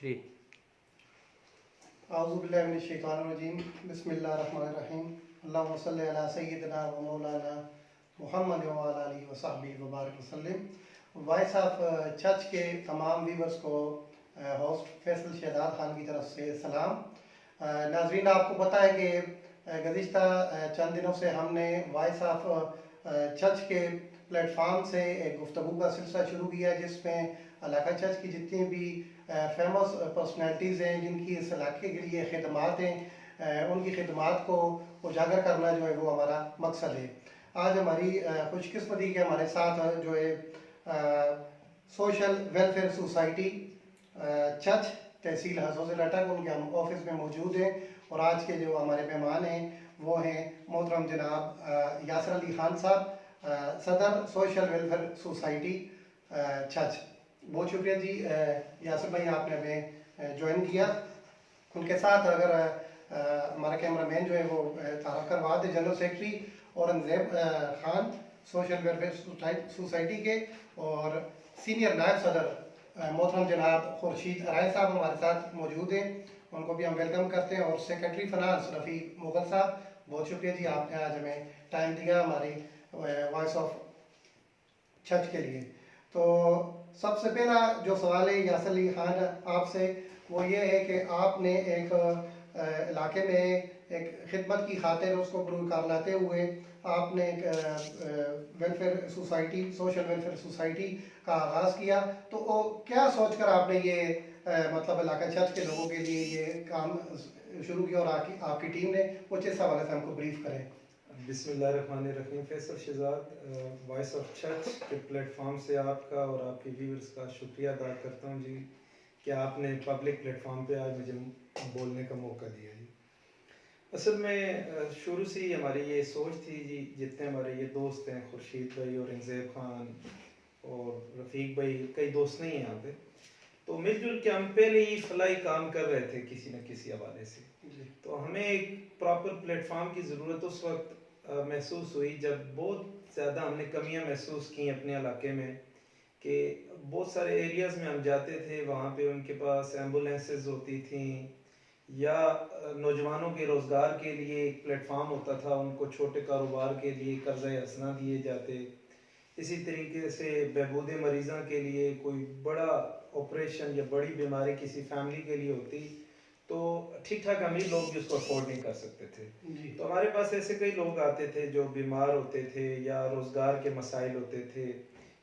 Three. आऊज़ुबिल्लाहिमिनश्शैतानिर्रजीम बिस्मिल्लाहिर्रहमानिर्रहीम अल्लाहुम्मा सल्लि अला सय्यिदिना व मौलाना मुहम्मद व अला आलिहि व सहबिहि व बारिक वसल्लम। वॉइस ऑफ चर्च के तमाम व्यूवर्स को होस्ट फैसल शहजाद खान की तरफ से सलाम। नाजरीन, आपको पता है कि गुज़िश्ता चंद दिनों से हमने वॉइस ऑफ चर्च के प्लेटफॉर्म से एक गुफ्तगू का सिलसिला शुरू किया, जिसमें इलाका चर्च की जितनी भी फेमस पर्सनैलिटीज़ हैं जिनकी इस इलाके के लिए खिदमात हैं, उनकी खिदमात को उजागर करना जो है वो हमारा मकसद है। आज हमारी खुशकिस्मती के हमारे साथ जो है सोशल वेलफेयर सोसाइटी चर्च तहसील हसोस लटक, उनके हम ऑफिस में मौजूद हैं। और आज के जो हमारे मेहमान हैं वो हैं मोहतरम जनाब यासर अली खान साहब, सदर सोशल वेलफेयर सोसाइटी चर्च। बहुत शुक्रिया जी यासर भाई, आपने हमें ज्वाइन किया। उनके साथ अगर हमारा कैमरा मैन जो है वो तारक करवा दे, general secretary Aurangzeb Khan social welfare society के, और सीनियर नायब सदर मोहतरम जनाब खुर्शीद राय साहब हमारे साथ मौजूद हैं, उनको भी हम वेलकम करते हैं। और सेक्रेटरी फाइनेंस रफ़ीक मुगल साहब, बहुत शुक्रिया जी, आपने आज हमें टाइम दिया हमारी वॉइस ऑफ चर्च के लिए। तो सबसे पहला जो सवाल है यासर अली खान आपसे, वो ये है कि आपने एक इलाके में एक खिदमत की खातिर उसको पुरकार लाते हुए आपने एक welfare society social welfare society का आगाज़ किया। तो क्या सोचकर आपने ये मतलब इलाका चर्च के लोगों के लिए ये काम शुरू किया, और आपकी टीम ने कुछ इस हवाले से हमको ब्रीफ करें। बिस्मिल्लाहिर्रहमानिर्रहीम। Faisal Shahzad, voice of church के प्लेटफॉर्म से आपका और आपके व्यूअर्स का शुक्रिया अदा करता हूँ जी कि आपने पब्लिक प्लेटफॉर्म पे आज मुझे बोलने का मौका दिया जी। असल में शुरू से ही हमारी ये सोच थी जी, जितने हमारे ये दोस्त हैं खुर्शीद भाई और इंजेब खान और रफ़ीक भाई, कई दोस्त नहीं हैं यहाँ पे, तो मिलजुल के हम पहले ही फलाई काम कर रहे थे किसी न किसी हवाले से। तो हमें एक प्रॉपर प्लेटफॉर्म की ज़रूरत उस वक्त महसूस हुई जब बहुत ज़्यादा हमने कमियां महसूस की अपने इलाके में, कि बहुत सारे एरियाज़ में हम जाते थे, वहाँ पे उनके पास एम्बुलेंसेस होती थी या नौजवानों के रोज़गार के लिए एक प्लेटफॉर्म होता था, उनको छोटे कारोबार के लिए कर्ज़ा हसना दिए जाते। इसी तरीके से बहबूद मरीज़ा के लिए कोई बड़ा ऑपरेशन या बड़ी बीमारी किसी फैमिली के लिए होती, तो ठीक ठाक अमीर लोग भी उसको अफोर्ड नहीं कर सकते थे। तो हमारे पास ऐसे कई लोग आते थे जो बीमार होते थे या रोज़गार के मसाइल होते थे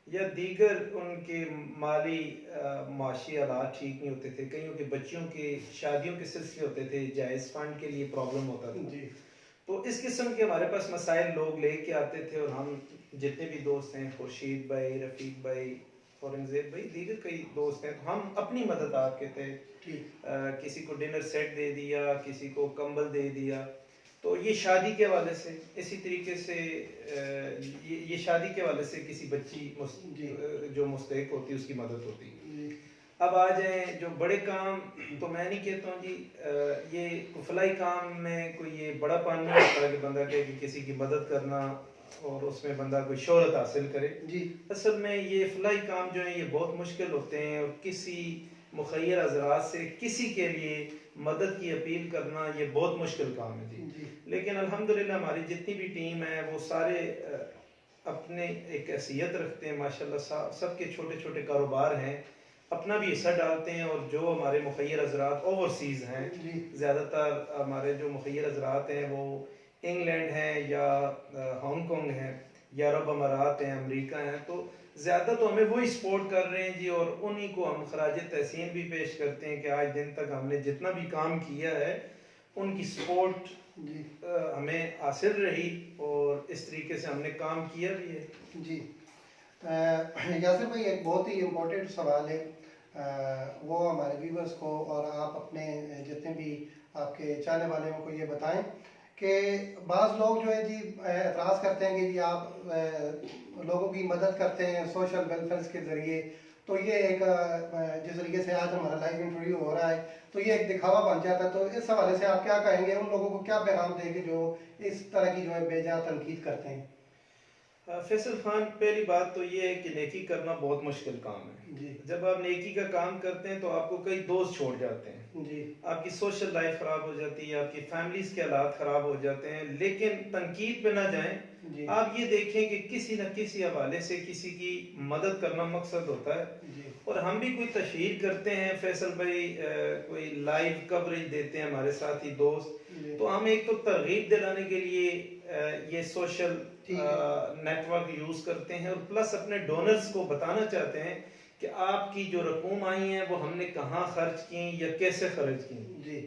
या दीगर उनके माली माशी हालात ठीक नहीं होते थे, कईयों के बच्चियों के शादियों के सिलसिले होते थे, जायज़ फंड के लिए प्रॉब्लम होता था जी। तो इस किस्म के हमारे पास मसाइल लोग लेके आते थे, और हम जितने भी दोस्त हैं, खुर्शीद भाई, रफ़ीक भाई, औरंगजेब भाई, दीगर कई दोस्त हैं, तो हम अपनी मदद आपके थे। किसी को डिनर सेट दे दिया, किसी को कंबल दे दिया। तो ये शादी के हवाले से, इसी तरीके से ये शादी के हवाले से किसी बच्ची जो मुस्तहिक होती है उसकी मदद होती है। अब आ जाए जो बड़े काम, तो मैं नहीं कहता हूँ जी ये फलाई काम में कोई ये बड़ा पान नहीं होता कि बंदा कहे कि किसी की मदद करना और उसमें बंदा कोई शोहरत हासिल करे जी। असल में ये फलाई काम जो है ये बहुत मुश्किल होते हैं, और किसी मुखय्यर हज़रात से किसी के लिए मदद की अपील करना ये बहुत मुश्किल काम है जी। लेकिन अल्हम्दुलिल्लाह हमारी जितनी भी टीम है वो सारे अपने एक हैसियत रखते हैं माशाल्लाह, सबके छोटे छोटे कारोबार हैं, अपना भी हिस्सा डालते हैं। और जो हमारे मुखय्यर हज़रात ओवरसीज़ हैं, ज़्यादातर हमारे जो मुखय्यर हज़रात हैं वो इंग्लैंड हैं या हांगकॉन्ग हैं या अरब अमारात हैं, अमेरिका हैं, तो ज़्यादा तो हमें वही सपोर्ट कर रहे हैं जी। और उन्हीं को हम खराज तहसीन भी पेश करते हैं कि आज दिन तक हमने जितना भी काम किया है उनकी सपोर्ट हमें हासिल रही, और इस तरीके से हमने काम किया भी है जी। यासिर भाई, एक बहुत ही इम्पोर्टेंट सवाल है, वो हमारे व्यूवर्स को और आप अपने जितने भी आपके चाहने वाले को ये बताएं कि बाज़ लोग जो है जी एतराज़ करते हैं कि जी आप लोगों की मदद करते हैं सोशल वेलफेयर के ज़रिए, तो ये एक जिस तरीके से आज हमारा लाइव इंटरव्यू हो रहा है तो ये एक दिखावा बन जाता है। तो इस हवाले से आप क्या कहेंगे, उन लोगों को क्या पैगाम देंगे जो इस तरह की जो है बेजा तनकीद करते हैं? फैसल खान, पहली बात तो ये है कि नेकी करना बहुत मुश्किल काम है जी जब आप नेकी का काम करते हैं तो आपको कई दोस्त छोड़ जाते हैं, जी आपकी सोशल लाइफ खराब हो जाती है, आपकी फैमिलीज के हालात खराब हो जाते हैं, लेकिन तनकीद पे ना जाएं। जी आप ये देखें कि किसी न किसी हवाले से किसी की मदद करना मकसद होता है। जी और हम भी कोई तशहीर करते हैं फैसल भाई, कोई लाइव कवरेज देते हैं हमारे साथी दोस्त, जी तो हम एक तो तरगीब दिलाने के लिए ये सोशल ठीक है नेटवर्क यूज करते हैं, और प्लस अपने डोनर्स को बताना चाहते हैं कि आपकी जो रकूम आई है वो हमने कहाँ खर्च की या कैसे खर्च की। जी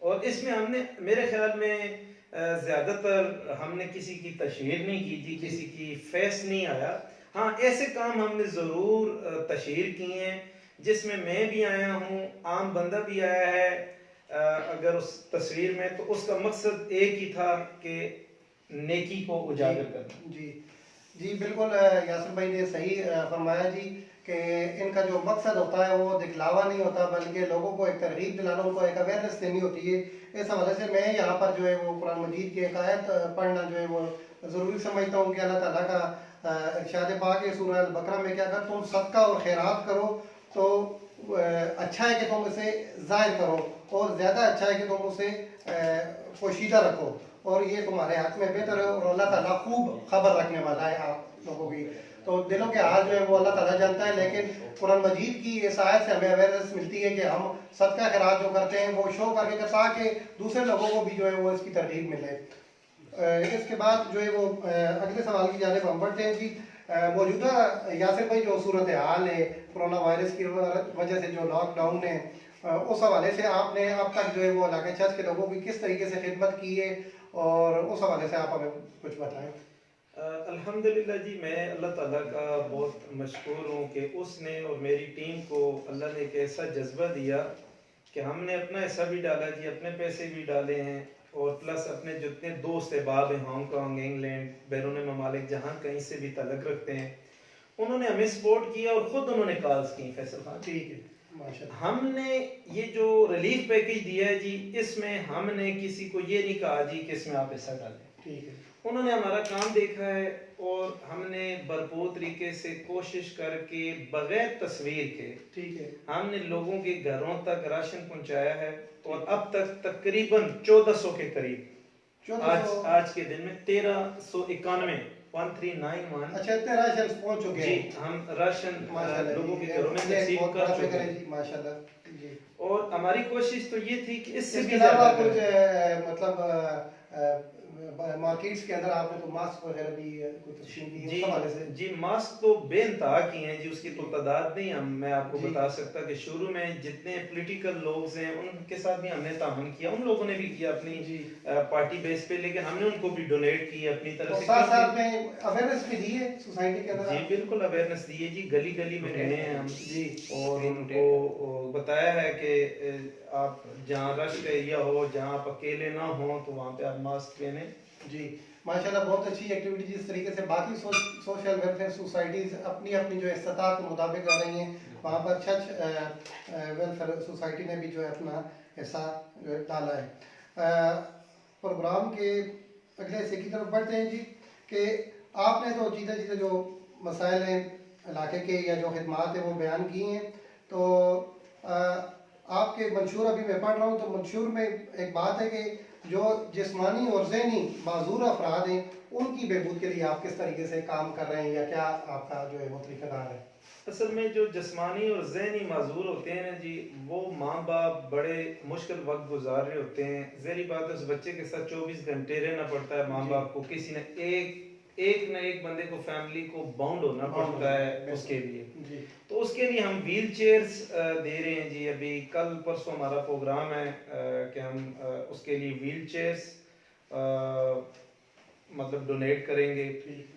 और इसमें हमने, मेरे ख्याल में ज्यादातर हमने किसी की तशहीर नहीं की थी, किसी की फेस नहीं आया। हाँ, ऐसे काम हमने जरूर तशहीर किए हैं जिसमें मैं भी आया हूँ, आम बंदा भी आया है। अगर उस तस्वीर में, तो उसका मकसद एक ही था कि नेकी को उजागर करना। जी जी बिल्कुल यासिर भाई ने सही फरमाया जी कि इनका जो मकसद होता है वो दिखलावा नहीं होता, बल्कि लोगों को एक तरगीब दिलाना, उनको एक अवेयरनेस देनी होती है। इस हवाले से मैं यहाँ पर जो है वो कुरान मजीद की एक आयत पढ़ना जो है वो ज़रूरी समझता हूँ कि अल्लाह ताला का इरशाद पाक है सूरह अल बकरा में, कि अगर तुम सदका और खैरात करो तो अच्छा है कि तुम इसे ज़ाहिर करो, और ज़्यादा अच्छा है कि तुम उसे पोशीदा रखो, और ये तुम्हारे हाथ में बेहतर है, और अल्लाह ताला खूब खबर रखने वाला है आप लोगों की। तो दिलों के हाल जो है वो अल्लाह ताला जानता है, लेकिन कुरान मजीद की इस आयत से हमें अवेयरनेस मिलती है कि हम सदका खैरात जो करते हैं वो शो करके कर, ताकि दूसरे लोगों को भी जो है वो इसकी तरगीब मिले। इसके बाद जो है वो अगले सवाल की जानिब हम बढ़ते हैं जी। मौजूदा यासिर भाई जो सूरत हाल है कोरोना वायरस की वजह से जो लॉकडाउन है, उस हवाले से आपने अब तक जो है वो इलाके चर्च के लोगों की किस तरीके से खिदमत की है, और उस हवाले से आप हमें कुछ बताएं। अल्हम्दुलिल्लाह जी, मैं अल्लाह ताला का बहुत मशकूर हूँ कि उसने और मेरी टीम को अल्लाह ने एक ऐसा जज्बा दिया कि हमने अपना हिस्सा भी डाला जी, अपने पैसे भी डाले हैं, और प्लस अपने जितने दोस्त अहबाब हैं हांगकॉन्ग, इंग्लैंड, बैरून ममालिक, जहाँ कहीं से भी तलक रखते हैं, उन्होंने हमें सपोर्ट किया और ख़ुद उन्होंने कॉल्स की। फैसल खान, ठीक है, माशाल्लाह। हमने ये जो रिलीफ पैकेज दिया है जी, इसमें हमने किसी को ये नहीं कहा जी कि इसमें आप हिस्सा डालें। ठीक है, उन्होंने हमारा काम देखा है, और हमने भरपूर तरीके से कोशिश करके बगैर तस्वीर के ठीक है, हमने लोगों के घरों तक राशन पहुंचाया है, और अब तक तकरीबन 1400 के करीब, 1400। आज के दिन में 1391 1391। अच्छा, इतने राशन पहुंच चुके जी, हैं। हम राशन माशाल्लाह लोगों जी, के घरों में ये तकसीम बहुत कर बड़ा चुके फिक्र है हैं। जी, माशाल्लाह जी। और हमारी कोशिश तो ये थी कि इससे इसके भी अलावा ज्यादा कुछ करें। मतलब मार्केट्स के अंदर आपने तो मास्क वगैरह भी कुछ तकसीम की जी उस हवाले से। जी, मास्क तो बेइंतहा की हैं जी, उसकी तो तादाद नहीं हम मैं आपको जी। बता सकता कि शुरू में जितने पॉलिटिकल लोग हैं उनके साथ भी हमने ताउन किया, उन लोगों ने भी किया अपनी जी। पार्टी बेस पे, लेकिन हमने उनको भी डोनेट किया अपनी तो तरफ से। साथ साथ में अवेयरनेस भी दी है सोसाइटी के अंदर जी आप? बिल्कुल, अवेयरनेस दी है जी, गली गली में गए हैं हम जी। और उनको बताया है कि आप जहाँ रश एरिया हो, जहाँ आप अकेले ना हो, तो वहाँ पे आप मास्क पहने। जी, माशाल्लाह बहुत अच्छी एक्टिविटी जिस तरीके से बाकी सोशल वेलफेयर सोसाइटीज़ अपनी अपनी जो इस्तात के मुताबिक कर रही हैं, वहाँ पर चर्च वेलफेयर सोसाइटी ने भी जो है अपना हिस्सा जो है डाला है। प्रोग्राम के अगले हिस्से की तरफ बढ़ते हैं जी, कि आपने तो जीते जीते जो मसाइल हैं इलाके के या जो खिदमात हैं वो बयान की हैं, तो आपके मंशूर अभी मैं पढ़ रहा हूँ, तो मंशूर में एक बात है कि जो जिस्मानी और ज़हनी माजूर अफराद हैं उनकी बहबूद के लिए आप किस तरीके से काम कर रहे हैं, या क्या आपका जो है वो तरीक़ाकार है? असल में जो जिस्मानी और ज़हनी माजूर होते हैं ना जी, वो माँ बाप बड़े मुश्किल वक्त गुजार रहे होते हैं। ज़हरी बात है, उस बच्चे के साथ 24 घंटे रहना पड़ता है माँ बाप को, किसी ने एक न एक बंदे को, फैमिली को बाउंड होना पड़ता है उसके लिए जी। तो उसके लिए हम व्हील चेयर्स दे रहे हैं जी। अभी कल परसों हमारा प्रोग्राम है कि हम उसके लिए व्हील चेयर्स मतलब डोनेट करेंगे,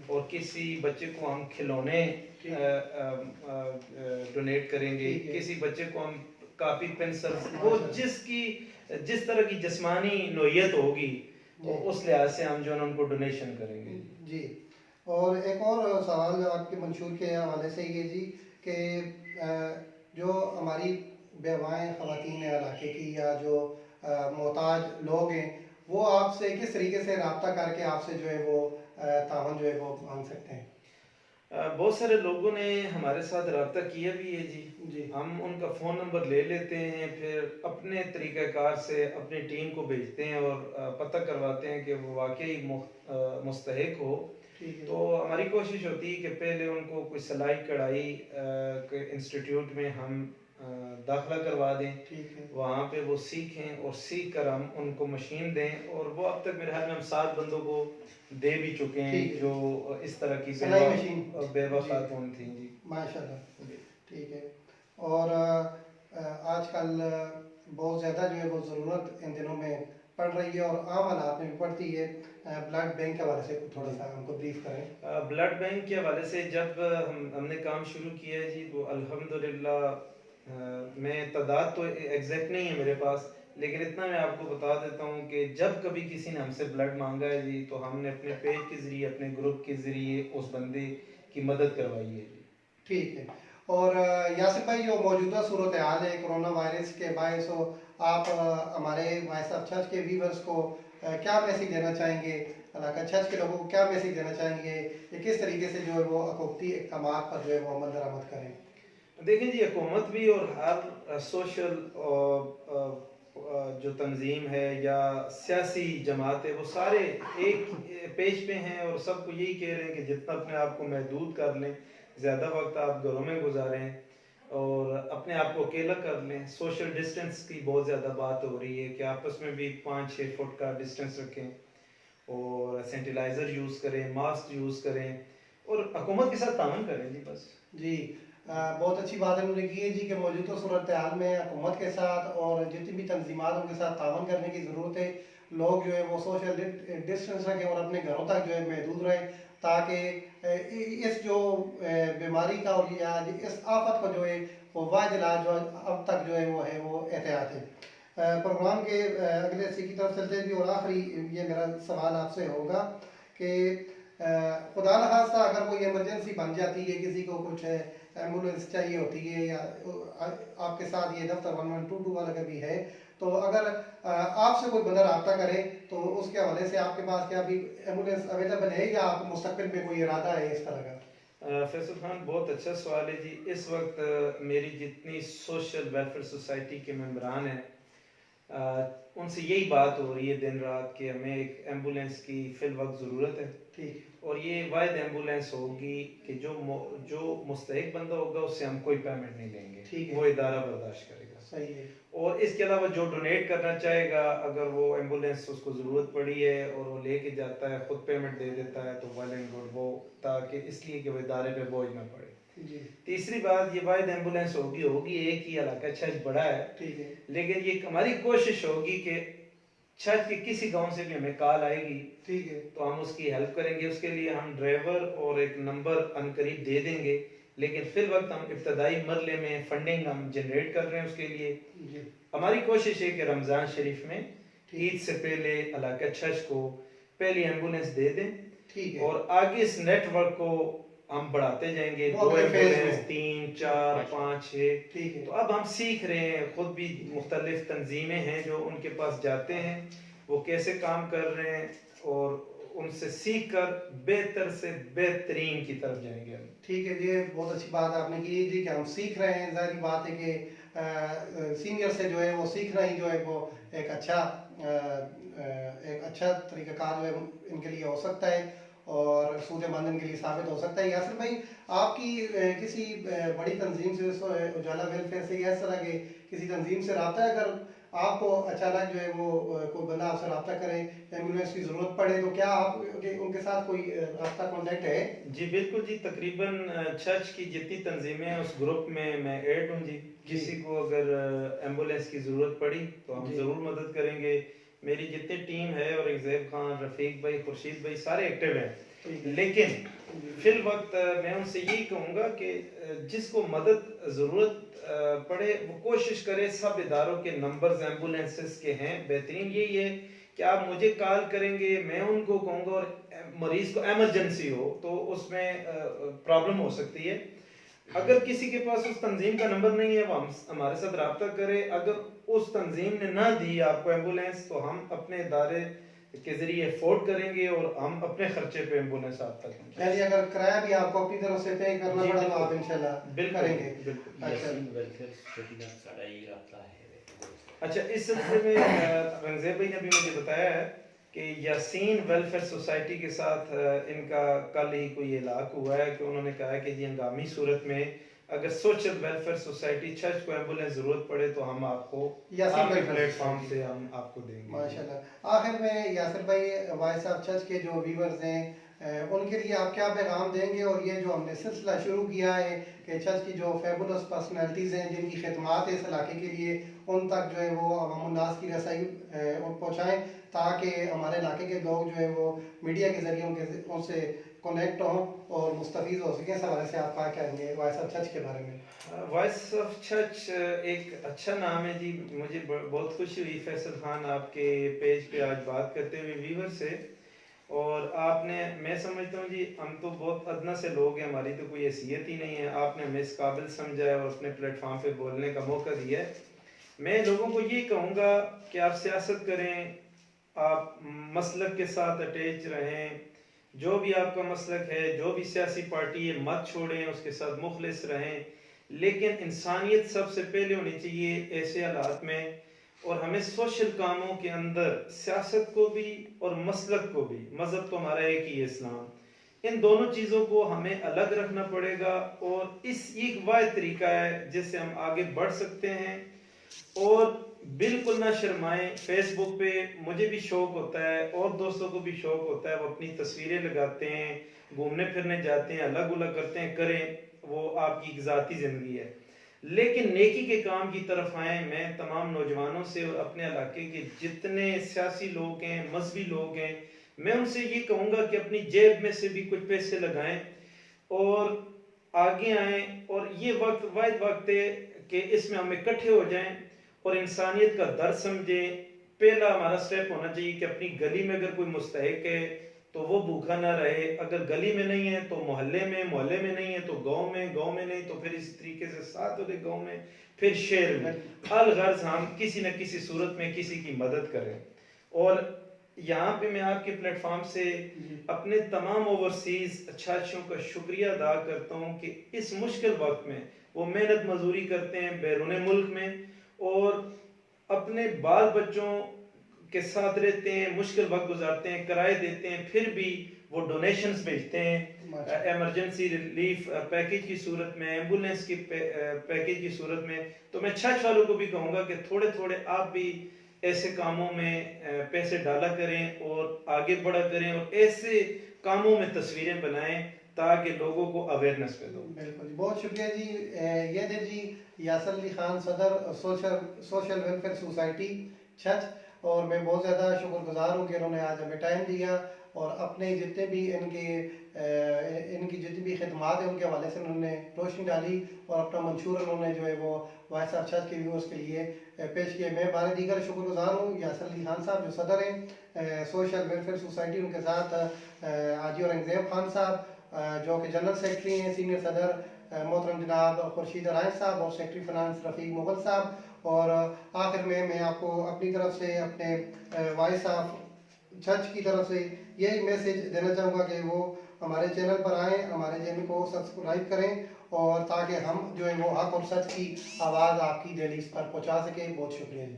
और किसी बच्चे को हम खिलौने डोनेट करेंगे, किसी बच्चे को हम कापी पेंसिल, वो जिस तरह की जिस्मानी नोयत होगी उस लिहाज से हम जो है उनको डोनेशन करेंगे जी। और एक और सवाल आपके मंशूर के हवाले से ये जी, कि जो हमारी बेवाएँ ख़वातीन इलाके की या जो मोहताज लोग हैं, वो आपसे किस तरीके से रब्ता करके आपसे जो है वो तावन जो है वो मांग सकते हैं? बहुत सारे लोगों ने हमारे साथ रब्ता किया भी है जी। जी। हम उनका फ़ोन नंबर ले लेते हैं, फिर अपने तरीक़ाकार से अपनी टीम को भेजते हैं और पता करवाते हैं कि वो वाक़ई मुस्तहिक हो। ठीक है। तो हमारी कोशिश होती है कि पहले उनको कोई सिलाई कढ़ाई के इंस्टीट्यूट में हम दाखिला करवा दें। ठीक है। वहाँ पे वो सीखें और सीख कर हम उनको मशीन दें, और वो अब तक मेरे ख्याल में हम 7 बंदों को दे भी चुके हैं ठीक है। जो इस तरह की सिलाई मशीन। बेवा जी। खातून थी जी। माशाल्लाह। जी। ठीक है। और आजकल बहुत ज़्यादा जो है वो ज़रूरत इन दिनों में पड़ रही है और आम हालात में भी पड़ती है। ब्लड बैंक के हवाले से थोड़ा सा हमको ब्रीफ करें। ब्लड बैंक के हवाले से जब हमने काम शुरू किया है जी, तो अल्हम्दुलिल्लाह मैं तादाद तो एग्जैक्ट नहीं है मेरे पास, लेकिन इतना मैं आपको बता देता हूँ कि जब कभी किसी ने हमसे ब्लड मांगा है जी, तो हमने अपने पेज के ज़रिए, अपने ग्रुप के ज़रिए उस बंदे की मदद करवाई है जी। ठीक है। और यासिर भाई, जो मौजूदा सूरत हाल है कोरोना वायरस के बायस हो, आप हमारे वॉइस ऑफ चर्च के व्यूवर्स को क्या मैसेज देना चाहेंगे? इलाका चर्च के लोगों को क्या मैसेज देना चाहेंगे कि किस तरीके से जो है वो हुकूमती इक़दाम पर जो है वो अमल दरामद करें? देखें जी, हुकूमत भी और हर सोशल जो तंजीम है या सियासी जमात है, वो सारे एक पेज पे हैं और सबको यही कह रहे हैं कि जितना अपने आप को महदूद कर लें, ज़्यादा वक्त आप घरों में गुजारें और अपने आप को अकेला कर लें। सोशल डिस्टेंस की बहुत ज़्यादा बात हो रही है कि आपस में भी 5-6 फुट का डिस्टेंस रखें और सैनिटाइज़र यूज़ करें, मास्क यूज़ करें और हुकूमत के साथ ताउन करें जी बस। जी। बहुत अच्छी बात उन्होंने की है जी कि मौजूदा सूरत हाल में हुकूमत के साथ और जितनी भी तंजीमात उनके साथ तावन करने की ज़रूरत है। लोग जो है वो सोशल डिस्टेंस रखें और अपने घरों तक जो है महदूद रहें, ताकि इस जो बीमारी का और या इस आफत का जो है वो वाज इलाज जो अब तक जो है वो एहतियात है। प्रोग्राम के अगले हिस्से की तरफ चलते हैं जी, और आखिरी ये मेरा सवाल आपसे होगा कि खुदा न खास्ता अगर कोई इमरजेंसी बन जाती है, किसी को कुछ एम्बुलेंस चाहिए होती है, या आपके साथ ये दफ्तर 1122 वाला कभी है, तो अगर आपसे कोई बंदा रब्ता करे तो उसके हवाले से आपके पास क्या अभी एम्बुलेंस अवेलेबल है, या आप मुस्तकबिल में कोई इरादा है इस तरह का? फैसल खान, बहुत अच्छा सवाल है जी। इस वक्त मेरी जितनी सोशल वेलफेयर सोसाइटी के मेम्बरान हैं, उनसे यही बात हो रही है दिन रात कि हमें एक एम्बुलेंस की फिल वक्त ज़रूरत है। ठीक। और ये वाहिद एम्बुलेंस होगी कि जो मुस्तहिक बंदा होगा उससे हम कोई पेमेंट नहीं लेंगे, ठीक है। वो इदारा बर्दाश्त करेगा। सही है। और इसके अलावा जो डोनेट करना चाहेगा, अगर वो एम्बुलेंस उसको ज़रूरत पड़ी है और वो लेके जाता है, खुद पेमेंट दे देता है, तो वेल एंड गुड, वो ताकि इसलिए कि वो इदारे पे बोझ ना पड़े। जी। तीसरी बात, ये वाहिद एम्बुलेंस होगी एक ही इलाका छज बड़ा है, ठीक है। लेकिन ये हमारी कोशिश होगी कि छत के किसी गांव से भी हमें कॉल आएगी, ठीक है, तो हम उसकी हेल्प करेंगे। उसके लिए हम ड्राइवर और एक नंबर अनकरीब दे देंगे, लेकिन फिर वक्त हम इब्तदाई मरले में फंडिंग हम जनरेट कर रहे हैं उसके लिए। जी। हमारी कोशिश है कि रमज़ान शरीफ में ठीक। ईद से पहले इलाका छज को पहली एम्बुलेंस दे दें, ठीक है। और आगे इस नेटवर्क को हम बढ़ाते जाएंगे, वो 2 अगले फेज एम्बुलेंस, में। 3, 4, 5, 6। ठीक है। तो अब हम सीख रहे हैं, खुद भी मुख्तलिफ तंजीमें हैं जो उनके पास जाते हैं, वो कैसे काम कर रहे हैं, और उनसे सीख कर बेहतर से बेहतरीन की तरफ जाएंगे हम। ठीक है जी, बहुत अच्छी बात आपने की जी कि हम सीख रहे हैं। जाहिर बात है कि सीनियर से जो है वो सीखना ही जो है वो एक अच्छा तरीक़ाकार जो है इनके लिए हो सकता है और सूदेमंद इनके लिए साबित हो सकता है। यासिर भाई, आपकी किसी बड़ी तंजीम से, उजाला वेलफेयर से या इस तरह के किसी तंजीम से रब्ता है? अगर आपको अचानक जो है वो कोई बंदा आपसे रब्ता करे, एम्बुलेंस की ज़रूरत पड़े, तो क्या आप उनके साथ कोई रब्ता कॉन्टैक्ट है? जी बिल्कुल जी, तकरीबन चर्च की जितनी तंजीमें हैं उस ग्रुप में मैं ऐड हूँ जी। किसी को अगर एम्बुलेंस की ज़रूरत पड़ी तो हम ज़रूर मदद करेंगे। मेरी जितनी टीम है, और एग्जैब खान, रफ़ीक भाई, खुर्शीद भाई, सारे एक्टिव हैं। लेकिन फिल वक्त मैं उनसे यही कहूँगा कि जिसको मदद ज़रूरत पड़े वो कोशिश करे। सब इदारों के नंबर्स एम्बुलेंसेस के हैं। बेहतरीन यही है कि आप मुझे कॉल करेंगे, मैं उनको कहूँगा, और मरीज को एमरजेंसी हो तो उसमें प्रॉब्लम हो सकती है। अगर किसी के पास उस तंजीम का नंबर नहीं है, वो हमारे साथ रब्ता करे। अगर उस तंजीम ने ना दी आपको एम्बुलेंस, तो हम अपने इदारे के जरिए अफोर्ड करेंगे और हम अपने खर्चे पे एम्बुलेंस आप तक पहुंचाएंगे। यानी अगर किराया भी आपको अपनी तरफ से पे करना जी, पड़ा तो बिल्कुल। आप इंशाल्लाह बिल्कुल करेंगे। बिल्कुल। अच्छा वेलफेयर सोसाइटी का सारा ही रब्ता है। अच्छा, इस सिलसिले में रंगज़ेब भाई ने भी मुझे बताया है कि यासीन वेलफेयर सोसाइटी के साथ इनका कल ही कोई इलाक हुआ है कि उन्होंने कहा है कि जी हंगामी सूरत में अगर सोशल वेलफेयर सोसाइटी चर्च को एम्बुलेंस जरूरत पड़े तो हम आपको यासीन आपके वेलफेयर प्लेटफॉर्म सोसाइटी। से हम आपको देंगे। माशाल्लाह। आखिर में यासिर भाई, वॉइस ऑफ चर्च के जो व्यूवर्स हैं उनके लिए आप क्या पैगाम देंगे, और ये जो हमने सिलसिला शुरू किया है कि चर्च की जो फेबुलस पर्सनैलिटीज़ हैं जिनकी खिदमात है इस इलाके के लिए, उन तक जो है वो अवामुन्नास की रसाई पहुँचाएँ ताकि हमारे इलाके के लोग जो है वो मीडिया के ज़रिए उनसे कनेक्ट हों और मुस्तफ़ीज़ हो सकें। इस हवाले से आप क्या कहेंगे वॉइस ऑफ चर्च के बारे में? वॉइस ऑफ चर्च एक अच्छा नाम है जी। मुझे बहुत खुशी हुई फैसल खान आपके पेज पे आज बात करते हुए व्यूवर से, और आपने, मैं समझता हूँ जी हम तो बहुत अदना से लोग हैं, हमारी तो कोई हैसियत ही नहीं है, आपने हमें इस काबिल समझा है और अपने प्लेटफॉर्म पे बोलने का मौका दिया है। मैं लोगों को ये कहूँगा कि आप सियासत करें, आप मसलक के साथ अटैच रहें, जो भी आपका मसलक है, जो भी सियासी पार्टी है मत छोड़ें, उसके साथ मुखलिस रहें, लेकिन इंसानियत सबसे पहले होनी चाहिए ऐसे हालात में। और हमें सोशल कामों के अंदर सियासत को भी और मसलक को भी, मज़हब तो हमारा एक ही है इस्लाम, इन दोनों चीज़ों को हमें अलग रखना पड़ेगा। और इस एक वाहिद तरीका है जिससे हम आगे बढ़ सकते हैं। और बिल्कुल ना शर्माएं। फेसबुक पे मुझे भी शौक होता है और दोस्तों को भी शौक होता है, वो अपनी तस्वीरें लगाते हैं, घूमने फिरने जाते हैं, अलग अलग करते हैं, करें, वो आपकी ज़ाती ज़िंदगी है, लेकिन नेकी के काम की तरफ आए। मैं तमाम नौजवानों से और अपने इलाके के जितने सियासी लोग हैं, मजहबी लोग हैं, मैं उनसे ये कहूँगा कि अपनी जेब में से भी कुछ पैसे लगाएं और आगे आएं। और ये वक्त वाहिद वक्त है कि इसमें हम इकट्ठे हो जाएं और इंसानियत का दर्द समझें। पहला हमारा स्टेप होना चाहिए कि अपनी गली में अगर कोई मुस्तहिक है तो वो भूखा ना रहे, अगर गली में नहीं है तो मोहल्ले में, मोहल्ले में नहीं है तो गांव में, गांव में नहीं तो फिर इस तरीके से साथ वाले गांव में, फिर शहर में, अलगर्ज हम किसी न किसी सूरत में किसी की मदद करें। और यहाँ पे मैं आपके प्लेटफॉर्म से अपने तमाम ओवरसीज अच्छाइयों का शुक्रिया अदा करता हूँ कि इस मुश्किल वक्त में वो मेहनत मजदूरी करते हैं बैरून मुल्क में और अपने बाल बच्चों के साथ रहते हैं, मुश्किल वक्त गुजारते हैं, किराए देते हैं, फिर भी वो डोनेशंस भेजते हैं इमरजेंसी रिलीफ पैकेज की सूरत में, एम्बुलेंस की पैकेज की सूरत में। तो मैं चर्च वालों को भी कहूँगा कि थोड़े थोड़े आप भी ऐसे कामों में पैसे डाला करें और आगे बढ़ा करें और ऐसे कामों में तस्वीरें बनाएं ताकि लोगों को अवेयरनेस पैदा हो। बिल्कुल जी, बहुत शुक्रिया जी। ये थे जी यासर अली खान, सदर सोशल वेलफेयर सोसाइटी चर्च, और मैं बहुत ज़्यादा शुक्रगुजार हूँ कि उन्होंने आज हमें टाइम दिया और अपने जितने भी इनकी जितनी भी खिदमात है उनके हवाले से उन्होंने रोशनी डाली और अपना मंशूर उन्होंने जो है वो वॉइस ऑफ चर्च के व्यूअर्स के लिए पेश किए। मैं बार दीगर शुक्रगुजार हूँ यासर अली खान साहब जो सदर हैं सोशल वेलफेयर सोसाइटी, उनके साथ हाजी औरंगजेब खान साहब जो कि जनरल सेक्रेटरी हैं, सीनियर सदर मोहतरम जनाब खुर्शीद राय साहब और सेक्रेटरी फाइनेंस रफ़ीक मुगल साहब। और आखिर में मैं आपको अपनी तरफ से, अपने वॉइस ऑफ चर्च की तरफ से यही मैसेज देना चाहूँगा कि वो हमारे चैनल पर आएँ, हमारे चैनल को सब्सक्राइब करें और ताकि हम जो है वो हक और सच की आवाज़ आपकी दिल पर पहुँचा सकें। बहुत शुक्रिया जी।